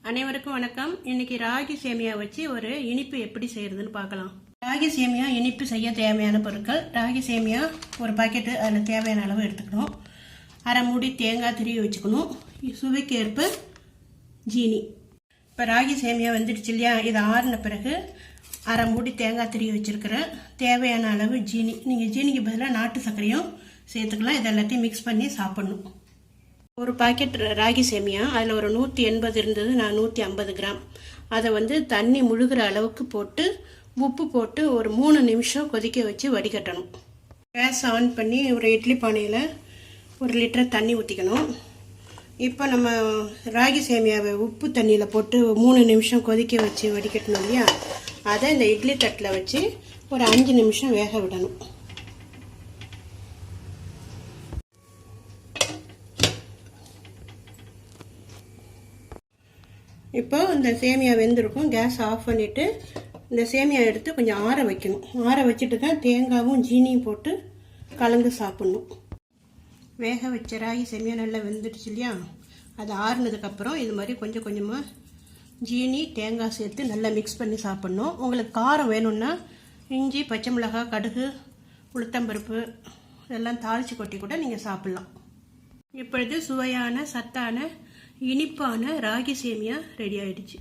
அனைவருக்கும் வணக்கம். இன்னைக்கு ராகி சேமியா வச்சு ஒரு இனிப்பு எப்படி செய்யறதுன்னு பார்க்கலாம். ராகி சேமியா இனிப்பு செய்ய தேவையான பொருட்கள்: ராகி சேமியா ஒரு பாக்கெட்டு, அதில் தேவையான அளவு எடுத்துக்கணும். அரை மூடி தேங்காய் திருவி வச்சுக்கணும். சுவைக்கு ஏற்ப ஜீனி. இப்போ ராகி சேமியா வந்துடுச்சு இல்லையா, இது ஆறின பிறகு அரை மூடி தேங்காய் திருவி வச்சுருக்கிறேன். தேவையான அளவு ஜீனி. நீங்கள் ஜீனிக்கு பதிலாக நாட்டு சர்க்கரையும் சேர்த்துக்கலாம். இது எல்லாத்தையும் மிக்ஸ் பண்ணி சாப்பிடணும். ஒரு பாக்கெட் ராகி சேமியா, அதில் ஒரு 180 இருந்தது, நான் 150 கிராம். அதை தண்ணி முழுகிற அளவுக்கு போட்டு உப்பு போட்டு ஒரு 3 நிமிஷம் கொதிக்க வச்சு வடிகட்டணும். கேஸ் ஆன் பண்ணி ஒரு இட்லி பானையில் 1 லிட்டர் தண்ணி ஊற்றிக்கணும். இப்போ நம்ம ராகி சேமியாவை உப்பு தண்ணியில் போட்டு 3 நிமிஷம் கொதிக்க வச்சு வடிகட்டணும் இல்லையா, அதை இந்த இட்லி தட்டில் வச்சு ஒரு 5 நிமிஷம் வேக விடணும். இப்போ இந்த சேமியா வெந்திருக்கும். கேஸ் ஆஃப் பண்ணிவிட்டு இந்த சேமியா எடுத்து கொஞ்சம் ஆற வைக்கணும். ஆற வச்சுட்டு தான் தேங்காயும் ஜீனியும் போட்டு கலந்து சாப்பிட்ணும். வேக வச்ச ராகி சேமியா நல்லா வெந்துடுச்சு இல்லையா, அது ஆறுனதுக்கப்புறம் இது மாதிரி கொஞ்சம் கொஞ்சமாக ஜீனி தேங்காய் சேர்த்து நல்லா மிக்ஸ் பண்ணி சாப்பிட்ணும். உங்களுக்கு காரம் வேணும்னா இஞ்சி, பச்சை மிளகாய், கடுகு, உளுத்தம்பருப்பு இதெல்லாம் தாளித்து கொட்டி கூட நீங்கள் சாப்பிட்லாம். இப்பொழுது சுவையான, சத்தான, இனிப்பான ராகி சேமியா ரெடி ஆயிடுச்சு.